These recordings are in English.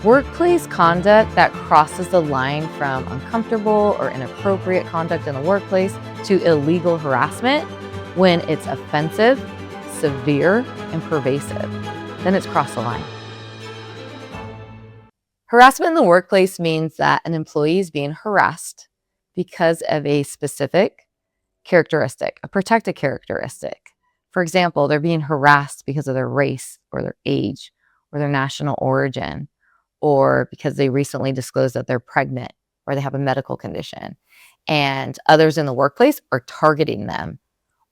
Workplace conduct that crosses the line from uncomfortable or inappropriate conduct in the workplace to illegal harassment when it's offensive, severe, and pervasive. Then it's crossed the line. Harassment in the workplace means that an employee is being harassed because of a specific characteristic, a protected characteristic. For example, they're being harassed because of their race or their age or their national origin, or because they recently disclosed that they're pregnant or they have a medical condition. And others in the workplace are targeting them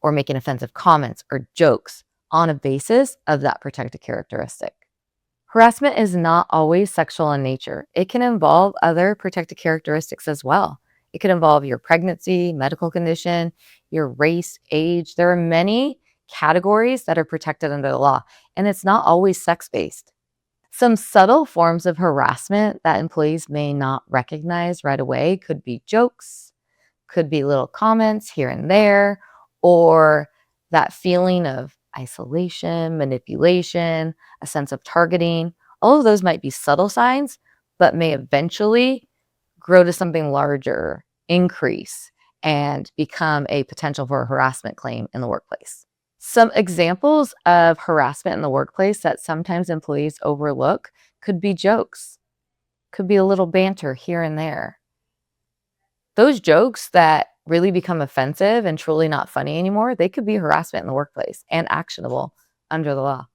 or making offensive comments or jokes on a basis of that protected characteristic. Harassment is not always sexual in nature. It can involve other protected characteristics as well. It could involve your pregnancy, medical condition, your race, age. There are many categories that are protected under the law, and it's not always sex-based. Some subtle forms of harassment that employees may not recognize right away could be jokes, could be little comments here and there, or that feeling of isolation, manipulation, a sense of targeting. All of those might be subtle signs, but may eventually grow to something larger, increase, and become a potential for a harassment claim in the workplace. Some examples of harassment in the workplace that sometimes employees overlook could be jokes, could be a little banter here and there. Those jokes that really become offensive and truly not funny anymore, they could be harassment in the workplace and actionable under the law.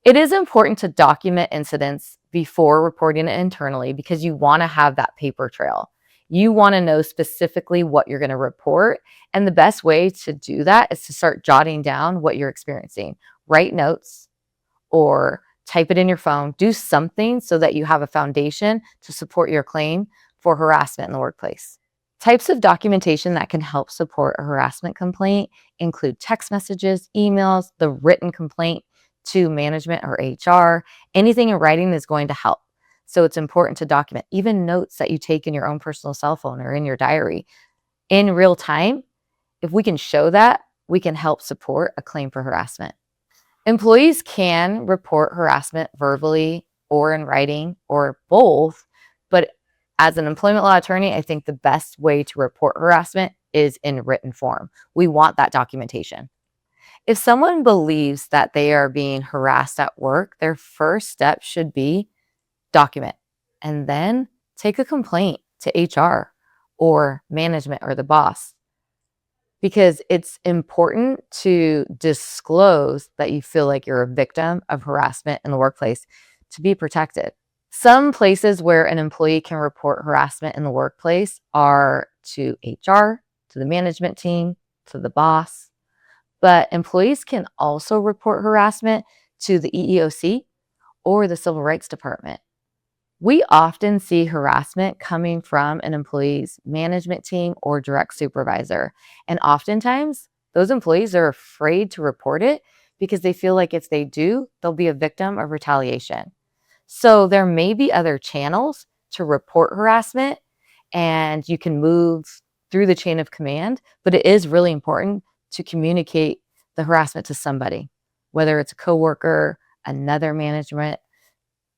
It is important to document incidents before reporting it internally because you want to have that paper trail. You want to know specifically what you're going to report. And the best way to do that is to start jotting down what you're experiencing. Write notes or type it in your phone. Do something so that you have a foundation to support your claim for harassment in the workplace. Types of documentation that can help support a harassment complaint include text messages, emails, the written complaint to management or HR. Anything in writing is going to help. So it's important to document, even notes that you take in your own personal cell phone or in your diary in real time. If we can show that, we can help support a claim for harassment. Employees can report harassment verbally or in writing or both, but as an employment law attorney, I think the best way to report harassment is in written form. We want that documentation. If someone believes that they are being harassed at work, their first step should be document and then take a complaint to HR or management or the boss, because it's important to disclose that you feel like you're a victim of harassment in the workplace to be protected. Some places where an employee can report harassment in the workplace are to HR, to the management team, to the boss. But employees can also report harassment to the EEOC or the Civil Rights Department. We often see harassment coming from an employee's management team or direct supervisor. And oftentimes, those employees are afraid to report it because they feel like if they do, they'll be a victim of retaliation. So there may be other channels to report harassment, and you can move through the chain of command, but it is really important to communicate the harassment to somebody, whether it's a coworker, another management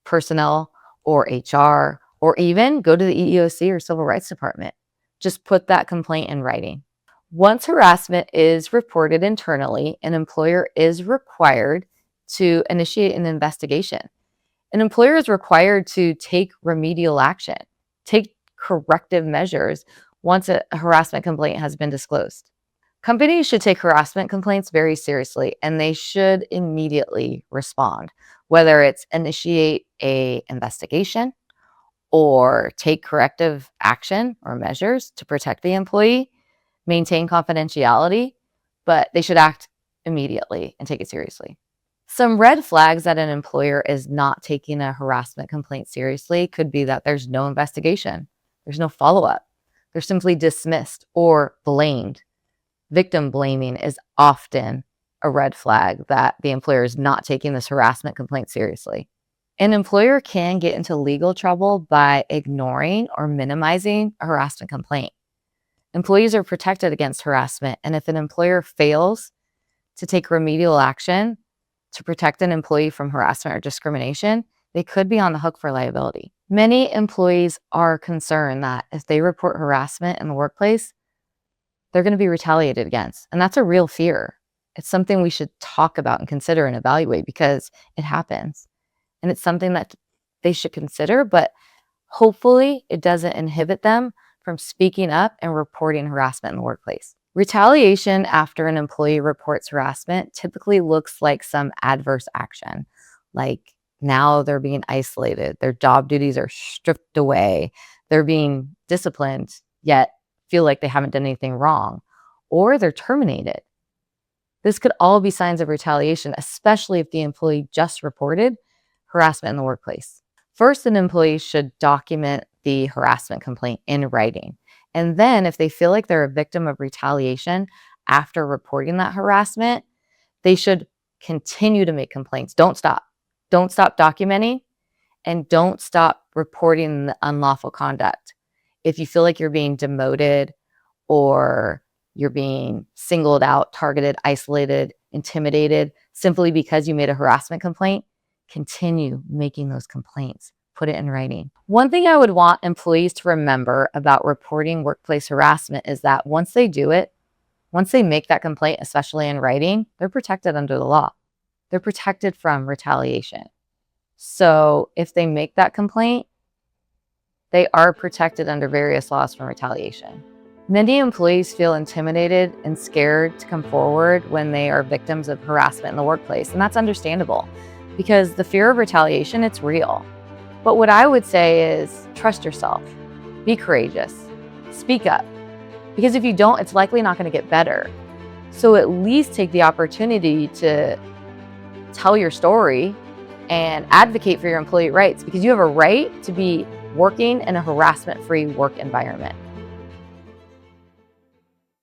personnel, or HR, or even go to the EEOC or Civil Rights Department. Just put that complaint in writing. Once harassment is reported internally, an employer is required to initiate an investigation. An employer is required to take remedial action, take corrective measures once a harassment complaint has been disclosed. Companies should take harassment complaints very seriously, and they should immediately respond, whether it's initiate an investigation or take corrective action or measures to protect the employee, maintain confidentiality, but they should act immediately and take it seriously. Some red flags that an employer is not taking a harassment complaint seriously could be that there's no investigation, there's no follow-up, they're simply dismissed or blamed. Victim blaming is often a red flag that the employer is not taking this harassment complaint seriously. An employer can get into legal trouble by ignoring or minimizing a harassment complaint. Employees are protected against harassment, and if an employer fails to take remedial action to protect an employee from harassment or discrimination, they could be on the hook for liability. Many employees are concerned that if they report harassment in the workplace, they're going to be retaliated against. And that's a real fear. It's something we should talk about and consider and evaluate because it happens. And it's something that they should consider, but hopefully it doesn't inhibit them from speaking up and reporting harassment in the workplace. Retaliation after an employee reports harassment typically looks like some adverse action, like now they're being isolated, their job duties are stripped away, they're being disciplined, yet feel like they haven't done anything wrong, or they're terminated. This could all be signs of retaliation, especially if the employee just reported harassment in the workplace. First, an employee should document the harassment complaint in writing. And then if they feel like they're a victim of retaliation after reporting that harassment, they should continue to make complaints. Don't stop. Don't stop documenting and don't stop reporting the unlawful conduct. If you feel like you're being demoted or you're being singled out, targeted, isolated, intimidated, simply because you made a harassment complaint, continue making those complaints. Put it in writing. One thing I would want employees to remember about reporting workplace harassment is that once they do it, once they make that complaint, especially in writing, they're protected under the law. They're protected from retaliation. So if they make that complaint, they are protected under various laws from retaliation. Many employees feel intimidated and scared to come forward when they are victims of harassment in the workplace, and that's understandable because the fear of retaliation, it's real. But what I would say is trust yourself, be courageous, speak up, because if you don't, it's likely not going to get better. So at least take the opportunity to tell your story and advocate for your employee rights because you have a right to be working in a harassment-free work environment.